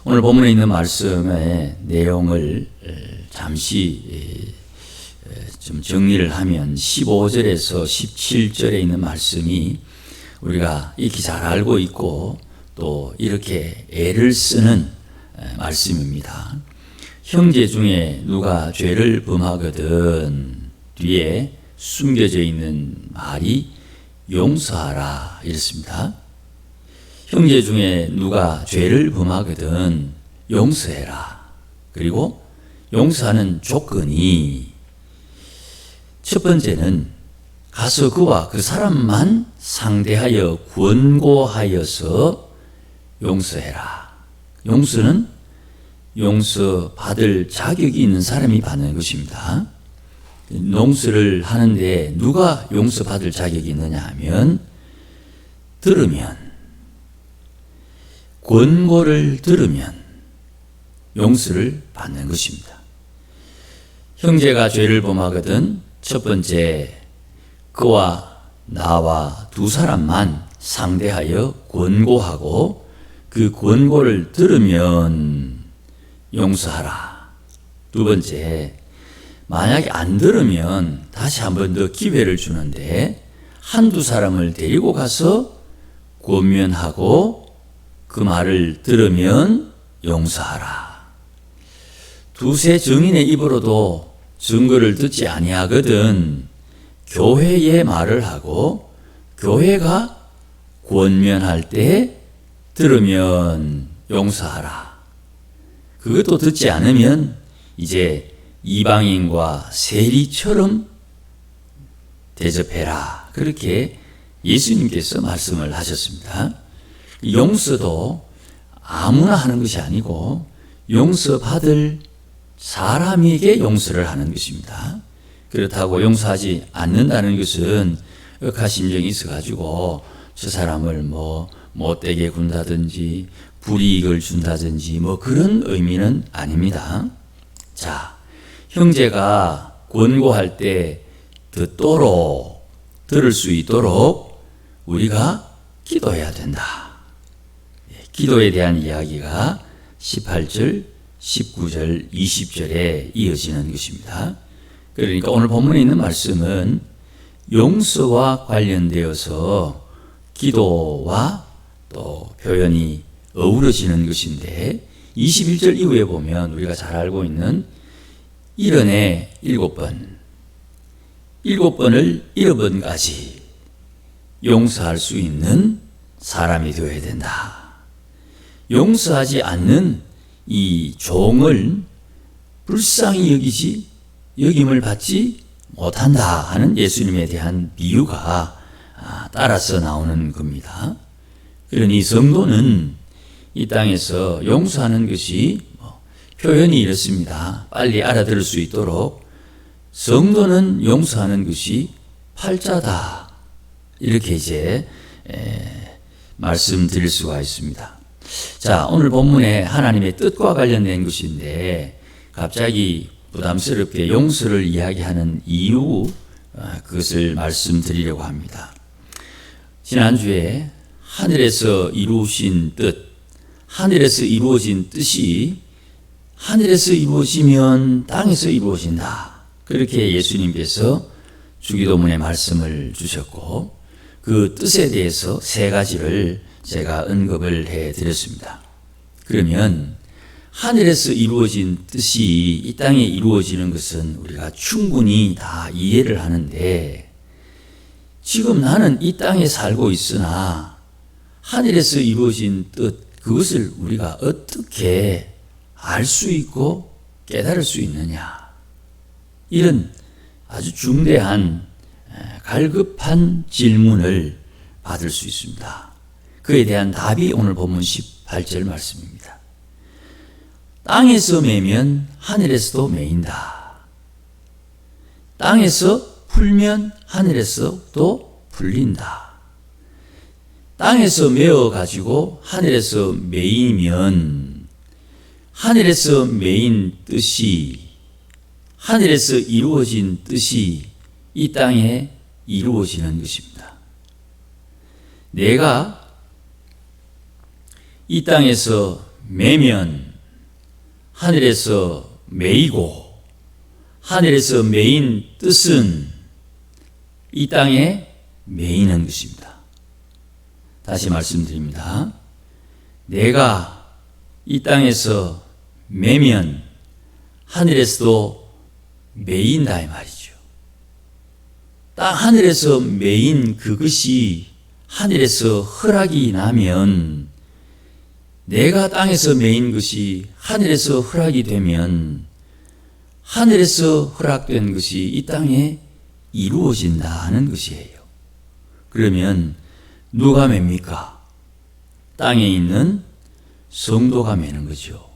오늘 본문에 있는 말씀의 내용을 잠시 좀 정리를 하면 15절에서 17절에 있는 말씀이 우리가 익히 잘 알고 있고 또 이렇게 애를 쓰는 말씀입니다. 형제 중에 누가 죄를 범하거든 뒤에 숨겨져 있는 말이 용서하라 이렇습니다. 형제 중에 누가 죄를 범하거든 용서해라. 그리고 용서하는 조건이 첫 번째는 가서 그와 그 사람만 상대하여 권고하여서 용서해라. 용서는 용서받을 자격이 있는 사람이 받는 것입니다. 용서를 하는데 누가 용서받을 자격이 있느냐 하면 들으면, 권고를 들으면 용서를 받는 것입니다. 형제가 죄를 범하거든 첫 번째 그와 나와 두 사람만 상대하여 권고하고 그 권고를 들으면 용서하라. 두 번째, 만약에 안 들으면 다시 한 번 더 기회를 주는데 한두 사람을 데리고 가서 권면하고 그 말을 들으면 용서하라. 두세 증인의 입으로도 증거를 듣지 아니하거든 교회의 말을 하고 교회가 권면할 때 들으면 용서하라. 그것도 듣지 않으면 이제 이방인과 세리처럼 대접해라. 그렇게 예수님께서 말씀을 하셨습니다. 용서도 아무나 하는 것이 아니고 용서받을 사람에게 용서를 하는 것입니다. 그렇다고 용서하지 않는다는 것은 억하심정이 있어가지고 저 사람을 못되게 군다든지 불이익을 준다든지 그런 의미는 아닙니다. 자, 형제가 권고할 때 들을 수 있도록 우리가 기도해야 된다. 기도에 대한 이야기가 18절, 19절, 20절에 이어지는 것입니다. 그러니까 오늘 본문에 있는 말씀은 용서와 관련되어서 기도와 또 표현이 어우러지는 것인데 21절 이후에 보면 우리가 잘 알고 있는 1년에 7번, 7번을 7번까지 용서할 수 있는 사람이 되어야 된다. 용서하지 않는 이 종을 불쌍히 여김을 받지 못한다 하는 예수님에 대한 비유가 따라서 나오는 겁니다. 그러니 성도는 이 땅에서 용서하는 것이 표현이 이렇습니다. 빨리 알아들을 수 있도록 성도는 용서하는 것이 팔자다. 이렇게 이제 말씀드릴 수가 있습니다. 자, 오늘 본문에 하나님의 뜻과 관련된 것인데 갑자기 부담스럽게 용서를 이야기하는 이유, 그것을 말씀드리려고 합니다. 지난주에 하늘에서 이루어진 뜻, 하늘에서 이루어진 뜻이 하늘에서 이루어지면 땅에서 이루어진다. 그렇게 예수님께서 주기도문에 말씀을 주셨고 그 뜻에 대해서 세 가지를 제가 언급을 해드렸습니다. 그러면 하늘에서 이루어진 뜻이 이 땅에 이루어지는 것은 우리가 충분히 다 이해를 하는데 지금 나는 이 땅에 살고 있으나 하늘에서 이루어진 뜻, 그것을 우리가 어떻게 알 수 있고 깨달을 수 있느냐. 이런 아주 중대한 갈급한 질문을 받을 수 있습니다. 그에 대한 답이 오늘 본문 18절 말씀입니다. 땅에서 매면 하늘에서도 매인다. 땅에서 풀면 하늘에서도 풀린다. 땅에서 매어가지고 하늘에서 매이면 하늘에서 매인 뜻이, 하늘에서 이루어진 뜻이 이 땅에 이루어지는 것입니다. 내가 이 땅에서 매면 하늘에서 매이고 하늘에서 매인 뜻은 이 땅에 매이는 것입니다. 다시 말씀드립니다. 내가 이 땅에서 매면 하늘에서도 매인다 이 말이죠. 땅 하늘에서 매인 그것이 하늘에서 허락이 나면, 내가 땅에서 매인 것이 하늘에서 허락이 되면 하늘에서 허락된 것이 이 땅에 이루어진다는 것이에요. 그러면 누가 맵니까? 땅에 있는 성도가 매는 거죠.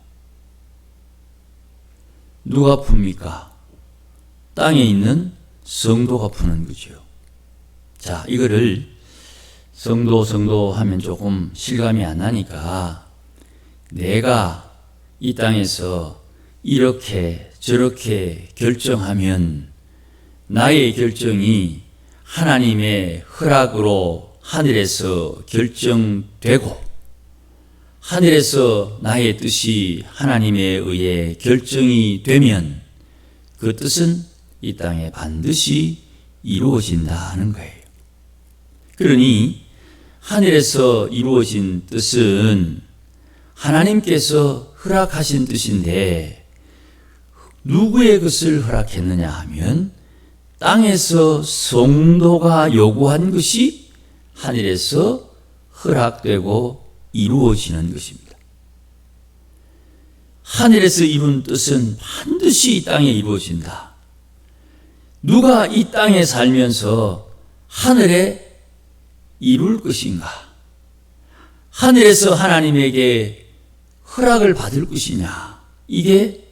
누가 풉니까? 땅에 있는 성도가 푸는 거죠. 자, 이거를 성도 하면 조금 실감이 안 나니까, 내가 이 땅에서 이렇게 저렇게 결정하면 나의 결정이 하나님의 허락으로 하늘에서 결정되고, 하늘에서 나의 뜻이 하나님에 의해 결정이 되면 그 뜻은 이 땅에 반드시 이루어진다는 거예요. 그러니 하늘에서 이루어진 뜻은 하나님께서 허락하신 뜻인데, 누구의 것을 허락했느냐 하면 땅에서 성도가 요구한 것이 하늘에서 허락되고 이루어지는 것입니다. 하늘에서 이룬 뜻은 반드시 이 땅에 이루어진다. 누가 이 땅에 살면서 하늘에 이룰 것인가? 하늘에서 하나님에게 허락을 받을 것이냐? 이게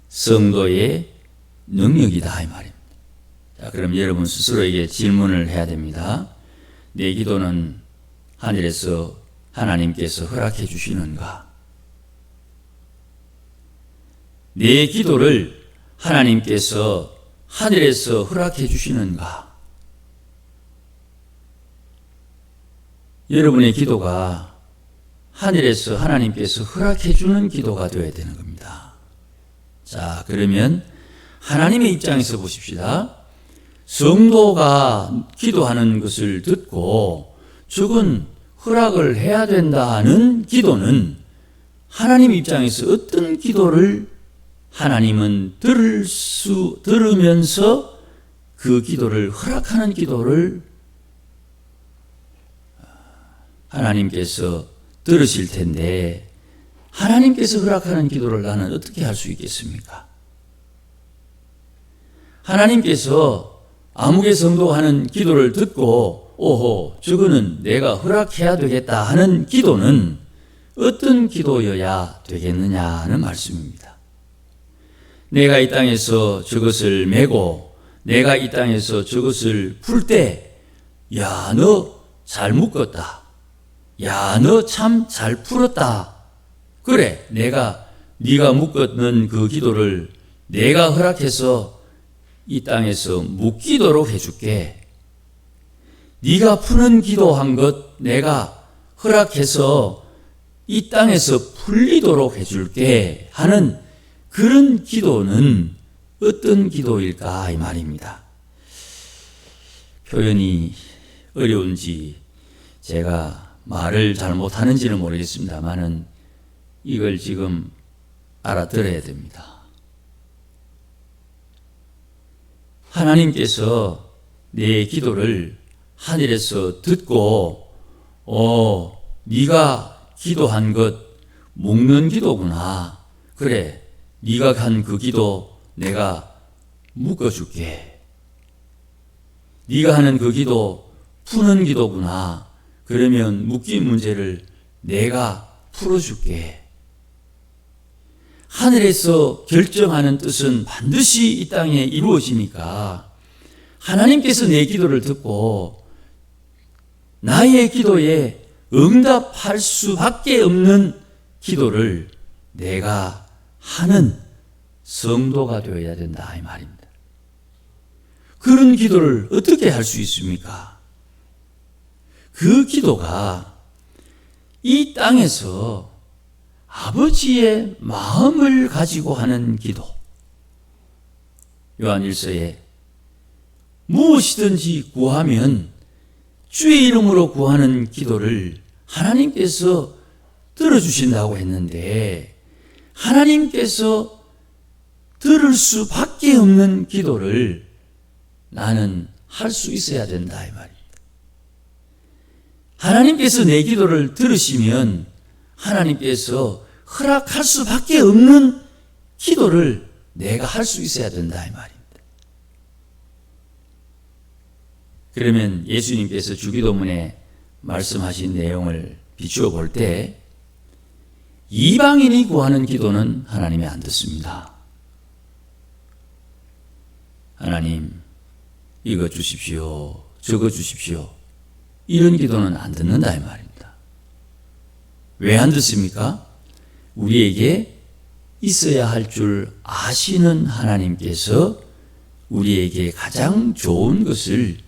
성도의 능력이다 이 말입니다. 자, 그럼 여러분 스스로에게 질문을 해야 됩니다. 내 기도는 하늘에서 하나님께서 허락해 주시는가? 내 기도를 하나님께서 하늘에서 허락해 주시는가? 여러분의 기도가 하늘에서 하나님께서 허락해 주는 기도가 되어야 되는 겁니다. 자, 그러면 하나님의 입장에서 보십시다. 성도가 기도하는 것을 듣고 저건 허락을 해야 된다는 기도는 하나님 입장에서 어떤 기도를 하나님은 들으면서 그 기도를 허락하는 기도를 하나님께서 들으실 텐데, 하나님께서 허락하는 기도를 나는 어떻게 할 수 있겠습니까? 하나님께서 아무개 성도가 하는 기도를 듣고 오호, 저거는 내가 허락해야 되겠다 하는 기도는 어떤 기도여야 되겠느냐는 말씀입니다. 내가 이 땅에서 저것을 메고 내가 이 땅에서 저것을 풀 때, 야, 너 잘 묶었다. 야, 너 참 잘 풀었다. 그래, 네가 묶었는 그 기도를 내가 허락해서 이 땅에서 묶이도록 해줄게. 네가 푸는 기도한 것 내가 허락해서 이 땅에서 풀리도록 해줄게 하는 그런 기도는 어떤 기도일까 이 말입니다. 표현이 어려운지 제가 말을 잘못하는지는 모르겠습니다만은 이걸 지금 알아들어야 됩니다. 하나님께서 내 기도를 하늘에서 듣고 네가 기도한 것 묶는 기도구나. 그래, 네가 한 그 기도 내가 묶어줄게. 네가 하는 그 기도 푸는 기도구나. 그러면 묶인 문제를 내가 풀어줄게. 하늘에서 결정하는 뜻은 반드시 이 땅에 이루어지니까 하나님께서 내 기도를 듣고 나의 기도에 응답할 수밖에 없는 기도를 내가 하는 성도가 되어야 된다 이 말입니다. 그런 기도를 어떻게 할 수 있습니까? 그 기도가 이 땅에서 아버지의 마음을 가지고 하는 기도. 요한 1서에 무엇이든지 구하면 주의 이름으로 구하는 기도를 하나님께서 들어주신다고 했는데, 하나님께서 들을 수밖에 없는 기도를 나는 할 수 있어야 된다 이 말입니다. 하나님께서 내 기도를 들으시면 하나님께서 허락할 수밖에 없는 기도를 내가 할 수 있어야 된다 이 말입니다. 그러면 예수님께서 주기도문에 말씀하신 내용을 비추어 볼 때 이방인이 구하는 기도는 하나님이 안 듣습니다. 하나님 이거 주십시오, 저거 주십시오, 이런 기도는 안 듣는다 이 말입니다. 왜 안 듣습니까? 우리에게 있어야 할 줄 아시는 하나님께서 우리에게 가장 좋은 것을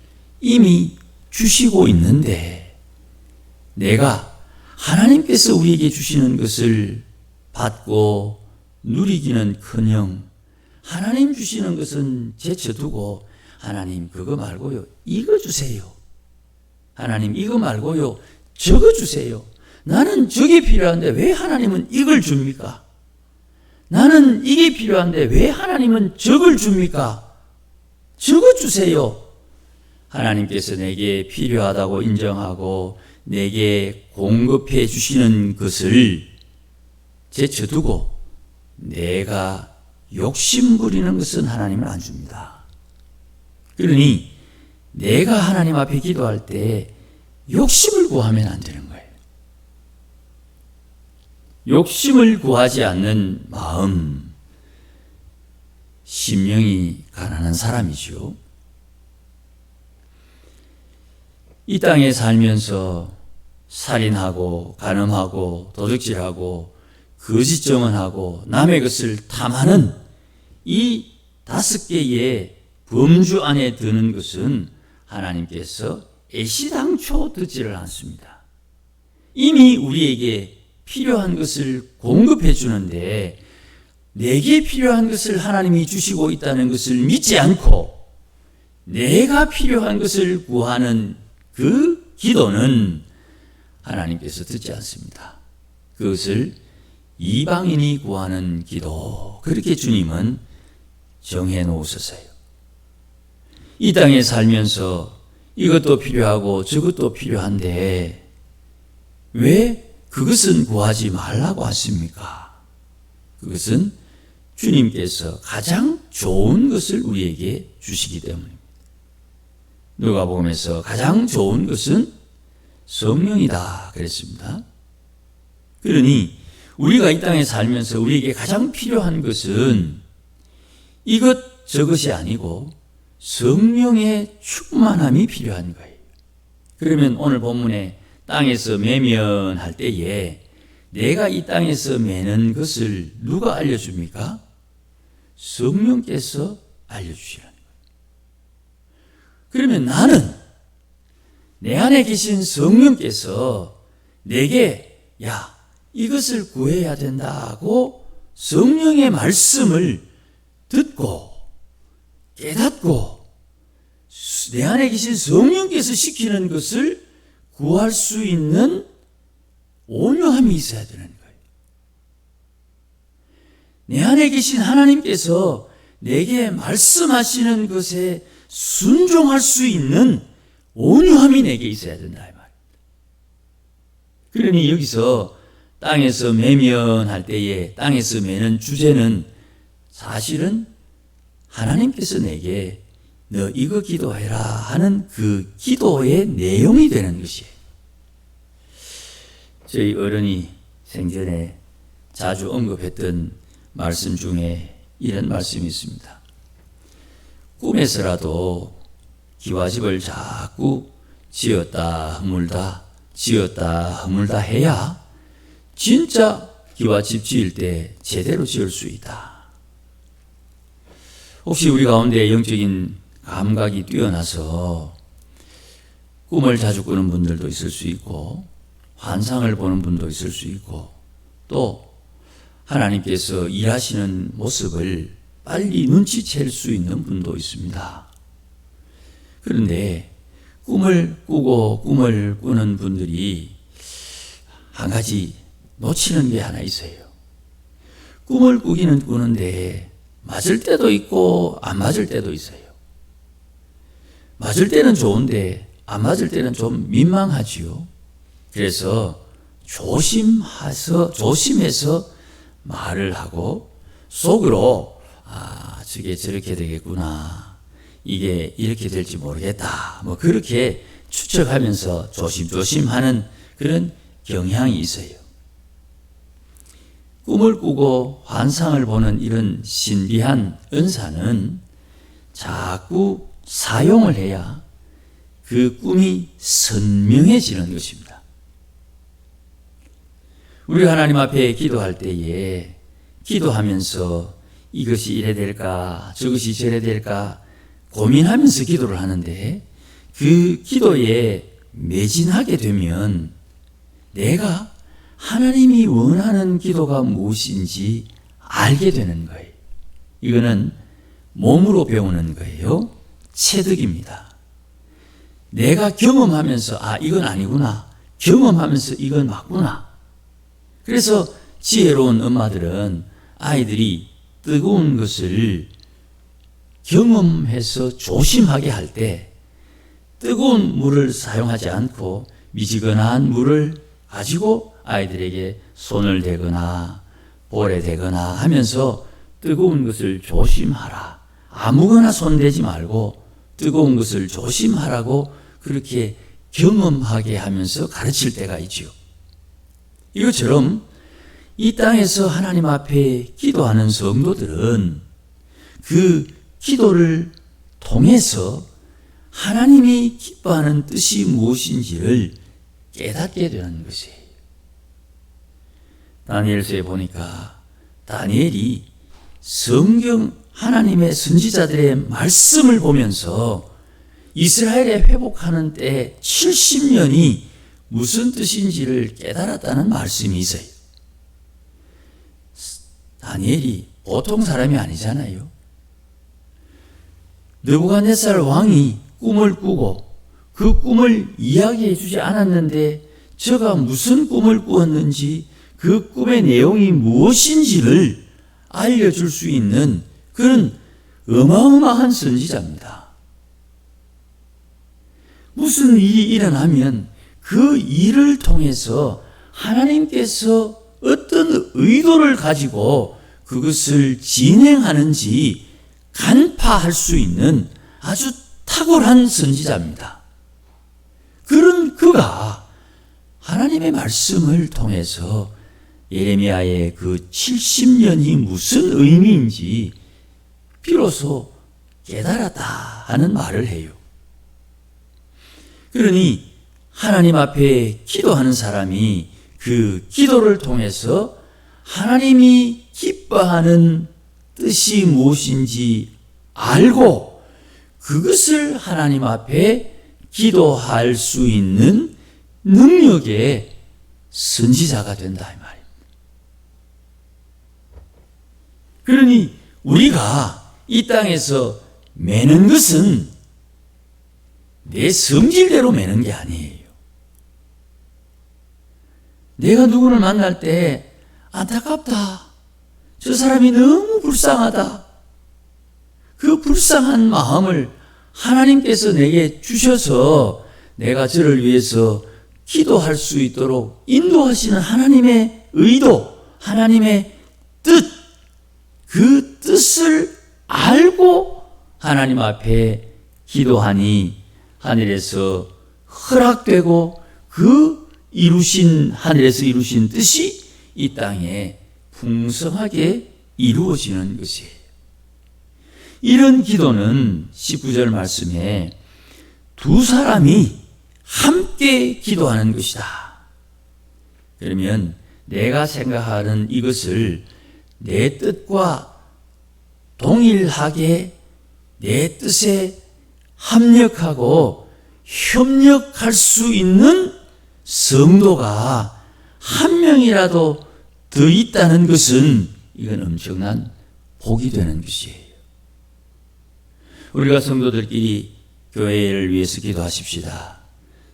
이미 주시고 있는데, 내가 하나님께서 우리에게 주시는 것을 받고 누리기는커녕 하나님 주시는 것은 제쳐두고 하나님 그거 말고요 이거 주세요, 하나님 이거 말고요 저거 주세요, 나는 저게 필요한데 왜 하나님은 이걸 줍니까? 나는 이게 필요한데 왜 하나님은 저걸 줍니까? 저거 주세요. 하나님께서 내게 필요하다고 인정하고 내게 공급해 주시는 것을 제쳐두고 내가 욕심 부리는 것은 하나님은 안 줍니다. 그러니 내가 하나님 앞에 기도할 때 욕심을 구하면 안 되는 거예요. 욕심을 구하지 않는 마음, 심령이 가난한 사람이죠. 이 땅에 살면서 살인하고 간음하고 도둑질하고 거짓 증언하고 남의 것을 탐하는 이 5개의 범주 안에 드는 것은 하나님께서 애시당초 듣지를 않습니다. 이미 우리에게 필요한 것을 공급해 주는데 내게 필요한 것을 하나님이 주시고 있다는 것을 믿지 않고 내가 필요한 것을 구하는 그 기도는 하나님께서 듣지 않습니다. 그것을 이방인이 구하는 기도, 그렇게 주님은 정해 놓으셨어요. 이 땅에 살면서 이것도 필요하고 저것도 필요한데 왜 그것은 구하지 말라고 하십니까? 그것은 주님께서 가장 좋은 것을 우리에게 주시기 때문입니다. 누가복음에서 가장 좋은 것은 성령이다 그랬습니다. 그러니 우리가 이 땅에 살면서 우리에게 가장 필요한 것은 이것 저것이 아니고 성령의 충만함이 필요한 거예요. 그러면 오늘 본문에 땅에서 매면할 때에 내가 이 땅에서 매는 것을 누가 알려줍니까? 성령께서 알려주시라는 거예요. 그러면 나는 내 안에 계신 성령께서 내게 야 이것을 구해야 된다고 성령의 말씀을 듣고 깨닫고 내 안에 계신 성령께서 시키는 것을 구할 수 있는 온유함이 있어야 되는 거예요. 내 안에 계신 하나님께서 내게 말씀하시는 것에 순종할 수 있는 온유함이 내게 있어야 된다 이 말입니다. 그러니 여기서 땅에서 매면할 때에 땅에서 매는 주제는 사실은 하나님께서 내게 너 이거 기도해라 하는 그 기도의 내용이 되는 것이에요. 저희 어른이 생전에 자주 언급했던 말씀 중에 이런 말씀이 있습니다. 꿈에서라도 기와집을 자꾸 지었다 허물다 지었다 허물다 해야 진짜 기와집 지을 때 제대로 지을 수 있다. 혹시 우리 가운데 영적인 감각이 뛰어나서 꿈을 자주 꾸는 분들도 있을 수 있고 환상을 보는 분도 있을 수 있고 또 하나님께서 일하시는 모습을 빨리 눈치챌 수 있는 분도 있습니다. 그런데 꿈을 꾸는 분들이 한 가지 놓치는 게 하나 있어요. 꿈을 꾸는데 맞을 때도 있고 안 맞을 때도 있어요. 맞을 때는 좋은데 안 맞을 때는 좀 민망하지요. 그래서 조심해서 말을 하고 속으로 저게 저렇게 되겠구나, 이게 이렇게 될지 모르겠다, 뭐 그렇게 추측하면서 조심조심하는 그런 경향이 있어요. 꿈을 꾸고 환상을 보는 이런 신비한 은사는 자꾸 사용을 해야 그 꿈이 선명해지는 것입니다. 우리 하나님 앞에 기도할 때에 기도하면서 이것이 이래 될까 저것이 저래 될까 고민하면서 기도를 하는데, 그 기도에 매진하게 되면 내가 하나님이 원하는 기도가 무엇인지 알게 되는 거예요. 이거는 몸으로 배우는 거예요. 체득입니다. 내가 경험하면서 이건 아니구나, 경험하면서 이건 맞구나. 그래서 지혜로운 엄마들은 아이들이 뜨거운 것을 경험해서 조심하게 할 때 뜨거운 물을 사용하지 않고 미지근한 물을 가지고 아이들에게 손을 대거나 볼에 대거나 하면서 뜨거운 것을 조심하라, 아무거나 손대지 말고 뜨거운 것을 조심하라고 그렇게 경험하게 하면서 가르칠 때가 있죠. 이것처럼 이 땅에서 하나님 앞에 기도하는 성도들은 그 기도를 통해서 하나님이 기뻐하는 뜻이 무엇인지를 깨닫게 되는 것이에요. 다니엘서에 보니까 다니엘이 성경 하나님의 선지자들의 말씀을 보면서 이스라엘에 회복하는 때 70년이 무슨 뜻인지를 깨달았다는 말씀이 있어요. 다니엘이 보통 사람이 아니잖아요. 느부갓네살 왕이 꿈을 꾸고 그 꿈을 이야기해 주지 않았는데 저가 무슨 꿈을 꾸었는지 그 꿈의 내용이 무엇인지를 알려줄 수 있는 그런 어마어마한 선지자입니다. 무슨 일이 일어나면 그 일을 통해서 하나님께서 어떤 의도를 가지고 그것을 진행하는지 간파할 수 있는 아주 탁월한 선지자입니다. 그런 그가 하나님의 말씀을 통해서 예레미야의 그 70년이 무슨 의미인지 비로소 깨달았다 하는 말을 해요. 그러니 하나님 앞에 기도하는 사람이 그 기도를 통해서 하나님이 기뻐하는 뜻이 무엇인지 알고 그것을 하나님 앞에 기도할 수 있는 능력의 선지자가 된다 이 말입니다. 그러니 우리가 이 땅에서 매는 것은 내 성질대로 매는 게 아니에요. 내가 누구를 만날 때 안타깝다, 저 사람이 너무 불쌍하다, 그 불쌍한 마음을 하나님께서 내게 주셔서 내가 저를 위해서 기도할 수 있도록 인도하시는 하나님의 의도, 하나님의 뜻, 그 뜻을 알고 하나님 앞에 기도하니 하늘에서 허락되고 그 하늘에서 이루신 뜻이 이 땅에 풍성하게 이루어지는 것이에요. 이런 기도는 19절 말씀에 두 사람이 함께 기도하는 것이다. 그러면 내가 생각하는 이것을 내 뜻과 동일하게 내 뜻에 합력하고 협력할 수 있는 성도가 한 명이라도 더 있다는 것은 이건 엄청난 복이 되는 것이에요. 우리가 성도들끼리 교회를 위해서 기도하십시다.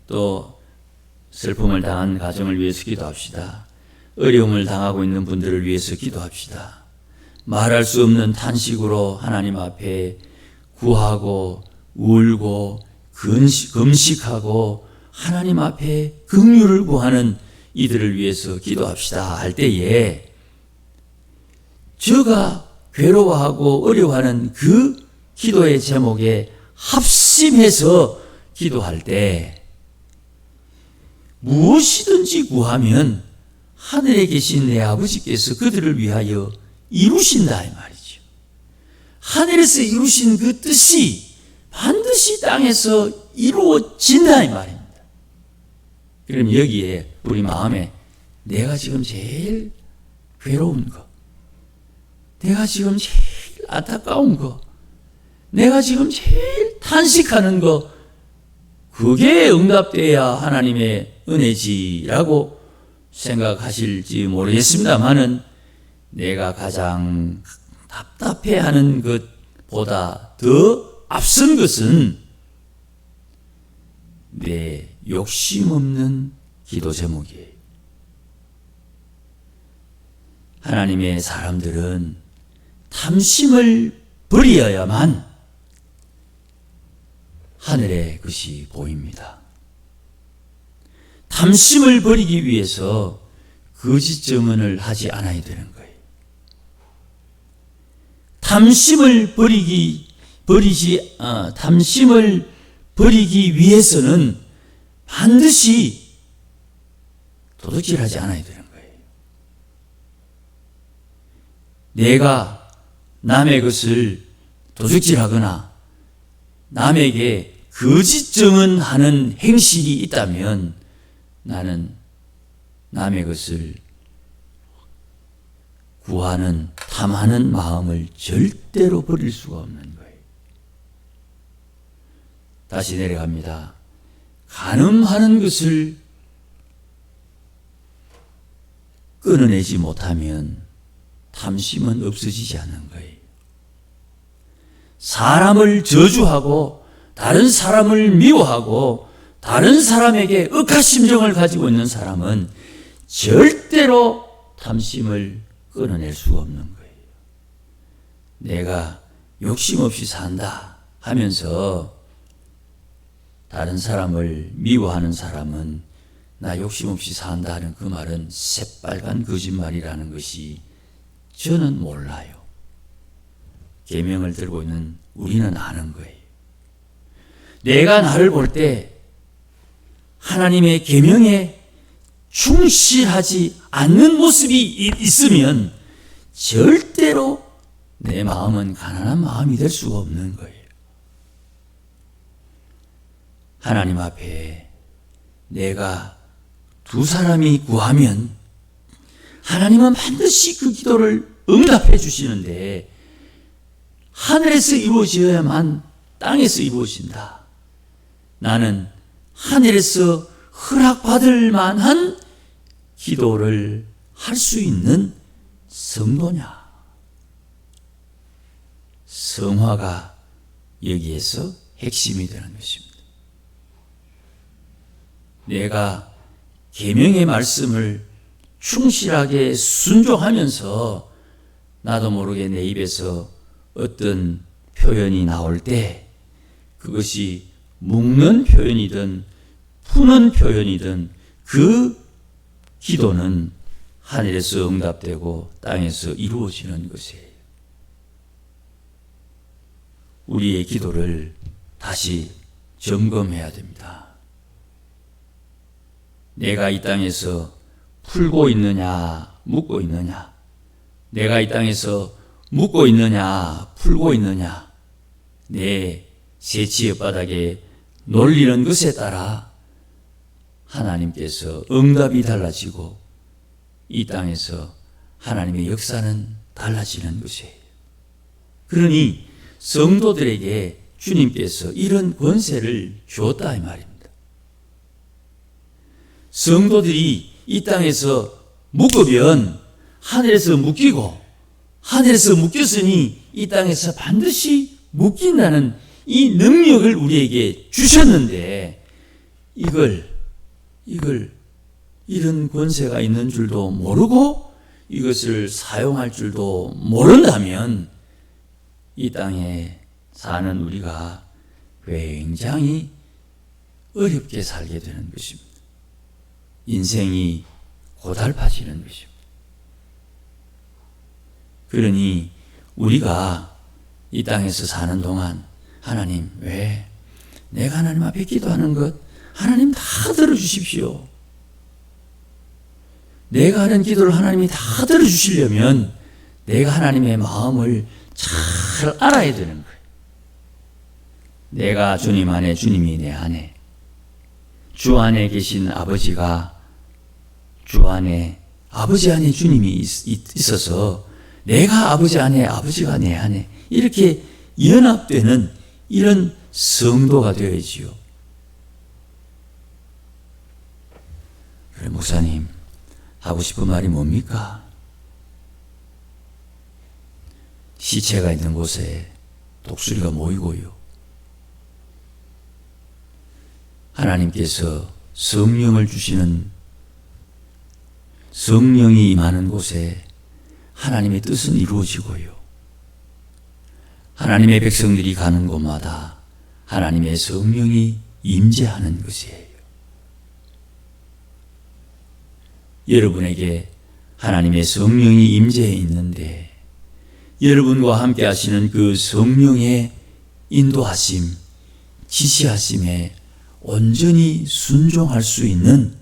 또 슬픔을 당한 가정을 위해서 기도합시다. 어려움을 당하고 있는 분들을 위해서 기도합시다. 말할 수 없는 탄식으로 하나님 앞에 구하고 울고 금식하고 하나님 앞에 긍휼을 구하는 이들을 위해서 기도합시다 할 때에 저가 괴로워하고 어려워하는 그 기도의 제목에 합심해서 기도할 때 무엇이든지 구하면 하늘에 계신 내 아버지께서 그들을 위하여 이루신다 이 말이죠. 하늘에서 이루신 그 뜻이 반드시 땅에서 이루어진다 이 말입니다. 그럼 여기에 우리 마음에 내가 지금 제일 괴로운 거, 내가 지금 제일 안타까운 거, 내가 지금 제일 탄식하는 거, 그게 응답돼야 하나님의 은혜지라고 생각하실지 모르겠습니다만은 내가 가장 답답해하는 것보다 더 앞선 것은 내 욕심 없는 기도 제목이에요. 하나님의 사람들은 탐심을 버려야만 하늘의 것이 보입니다. 탐심을 버리기 위해서 거짓 증언을 하지 않아야 되는 거예요. 탐심을 버리기 위해서는 반드시 도둑질하지 않아야 되는 거예요. 내가 남의 것을 도둑질하거나 남에게 거짓 증언하는 행실이 있다면 나는 남의 것을 구하는 탐하는 마음을 절대로 버릴 수가 없는 거예요. 다시 내려갑니다. 간음하는 것을 끊어내지 못하면 탐심은 없어지지 않는 거예요. 사람을 저주하고 다른 사람을 미워하고 다른 사람에게 억하심정을 가지고 있는 사람은 절대로 탐심을 끊어낼 수가 없는 거예요. 내가 욕심 없이 산다 하면서 다른 사람을 미워하는 사람은 나 욕심 없이 산다 하는 그 말은 새빨간 거짓말이라는 것이 저는 몰라요. 계명을 들고 있는 우리는 아는 거예요. 내가 나를 볼 때 하나님의 계명에 충실하지 않는 모습이 있으면 절대로 내 마음은 가난한 마음이 될 수가 없는 거예요. 하나님 앞에 내가 두 사람이 구하면 하나님은 반드시 그 기도를 응답해 주시는데 하늘에서 이루어져야만 땅에서 이루어진다. 나는 하늘에서 허락받을 만한 기도를 할 수 있는 성도냐? 성화가 여기에서 핵심이 되는 것입니다. 내가 계명의 말씀을 충실하게 순종하면서 나도 모르게 내 입에서 어떤 표현이 나올 때 그것이 묶는 표현이든 푸는 표현이든 그 기도는 하늘에서 응답되고 땅에서 이루어지는 것이에요. 우리의 기도를 다시 점검해야 됩니다. 내가 이 땅에서 풀고 있느냐, 묶고 있느냐, 내가 이 땅에서 묶고 있느냐, 풀고 있느냐, 내 새치의 바닥에 놀리는 것에 따라 하나님께서 응답이 달라지고 이 땅에서 하나님의 역사는 달라지는 것이에요. 그러니 성도들에게 주님께서 이런 권세를 주었다 이 말입니다. 성도들이 이 땅에서 묶으면 하늘에서 묶이고 하늘에서 묶였으니 이 땅에서 반드시 묶인다는 이 능력을 우리에게 주셨는데 이런 권세가 있는 줄도 모르고 이것을 사용할 줄도 모른다면 이 땅에 사는 우리가 굉장히 어렵게 살게 되는 것입니다. 인생이 고달파지는 것입니다. 그러니 우리가 이 땅에서 사는 동안 하나님, 왜 내가 하나님 앞에 기도하는 것 하나님 다 들어주십시오. 내가 하는 기도를 하나님이 다 들어주시려면 내가 하나님의 마음을 잘 알아야 되는 거예요. 내가 주님 안에, 주님이 내 안에, 주 안에 계신 아버지가 주 안에, 아버지 안에 주님이 있어서 내가 아버지 안에, 아버지가 내 안에 이렇게 연합되는 이런 성도가 되어야지요. 그래, 목사님, 하고 싶은 말이 뭡니까? 시체가 있는 곳에 독수리가 모이고요. 하나님께서 성령을 주시는, 성령이 임하는 곳에 하나님의 뜻은 이루어지고요. 하나님의 백성들이 가는 곳마다 하나님의 성령이 임재하는 것이에요. 여러분에게 하나님의 성령이 임재해 있는데 여러분과 함께 하시는 그 성령의 인도하심, 지시하심에 온전히 순종할 수 있는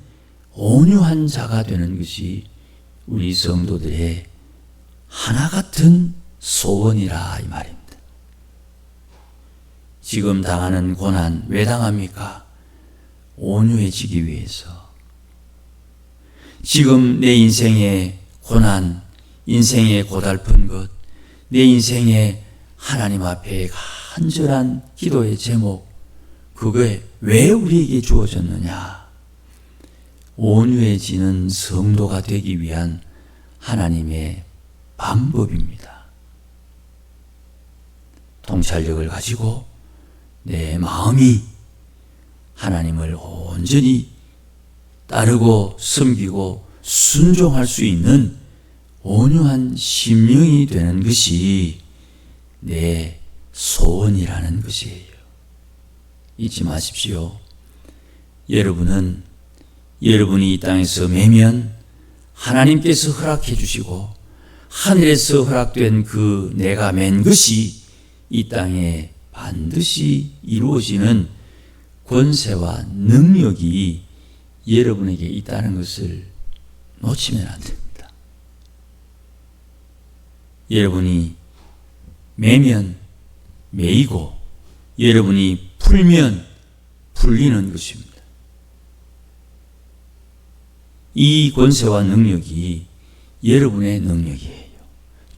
온유한 자가 되는 것이 우리 성도들의 하나 같은 소원이라 이 말입니다. 지금 당하는 고난 왜 당합니까? 온유해지기 위해서. 지금 내 인생의 고난, 인생의 고달픈 것, 내 인생의 하나님 앞에 간절한 기도의 제목, 그게 왜 우리에게 주어졌느냐? 온유해지는 성도가 되기 위한 하나님의 방법입니다. 통찰력을 가지고 내 마음이 하나님을 온전히 따르고 섬기고 순종할 수 있는 온유한 심령이 되는 것이 내 소원이라는 것이에요. 잊지 마십시오. 여러분은 여러분이 이 땅에서 매면 하나님께서 허락해 주시고 하늘에서 허락된 그 내가 맨 것이 이 땅에 반드시 이루어지는 권세와 능력이 여러분에게 있다는 것을 놓치면 안 됩니다. 여러분이 매면 매이고 여러분이 풀면 풀리는 것입니다. 이 권세와 능력이 여러분의 능력이에요.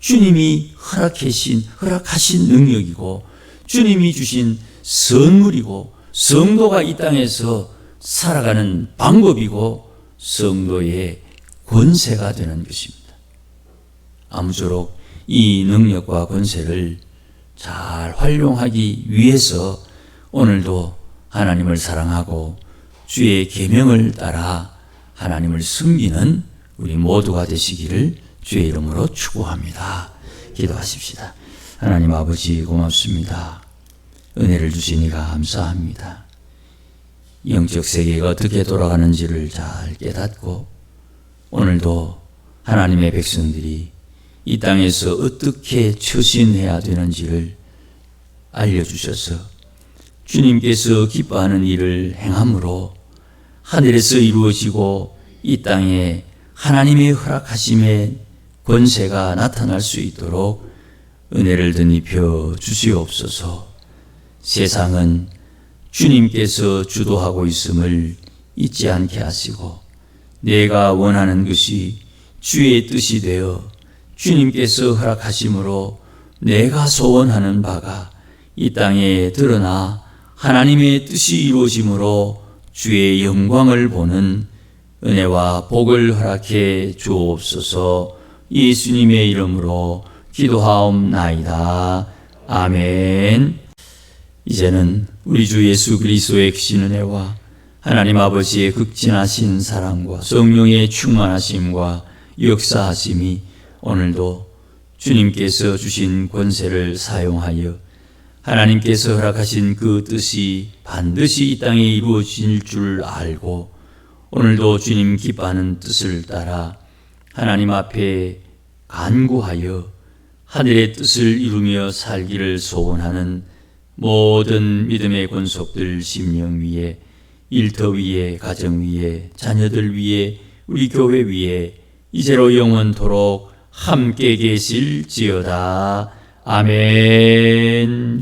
주님이 허락하신 능력이고 주님이 주신 선물이고 성도가 이 땅에서 살아가는 방법이고 성도의 권세가 되는 것입니다. 아무쪼록 이 능력과 권세를 잘 활용하기 위해서 오늘도 하나님을 사랑하고 주의 계명을 따라 하나님을 섬기는 우리 모두가 되시기를 주의 이름으로 축복합니다. 기도하십시다. 하나님 아버지 고맙습니다. 은혜를 주시니까 감사합니다. 영적 세계가 어떻게 돌아가는지를 잘 깨닫고 오늘도 하나님의 백성들이 이 땅에서 어떻게 처신해야 되는지를 알려주셔서 주님께서 기뻐하는 일을 행함으로 하늘에서 이루어지고 이 땅에 하나님의 허락하심의 권세가 나타날 수 있도록 은혜를 드니펴 주시옵소서. 세상은 주님께서 주도하고 있음을 잊지 않게 하시고 내가 원하는 것이 주의 뜻이 되어 주님께서 허락하심으로 내가 소원하는 바가 이 땅에 드러나 하나님의 뜻이 이루어짐으로 주의 영광을 보는 은혜와 복을 허락해 주옵소서. 예수님의 이름으로 기도하옵나이다. 아멘. 이제는 우리 주 예수 그리스도의 크신 은혜와 하나님 아버지의 극진하신 사랑과 성령의 충만하심과 역사하심이 오늘도 주님께서 주신 권세를 사용하여 하나님께서 허락하신 그 뜻이 반드시 이 땅에 이루어질 줄 알고 오늘도 주님 기뻐하는 뜻을 따라 하나님 앞에 간구하여 하늘의 뜻을 이루며 살기를 소원하는 모든 믿음의 권속들 심령 위에, 일터 위에, 가정 위에, 자녀들 위에, 우리 교회 위에 이제로 영원토록 함께 계실지어다. 아멘.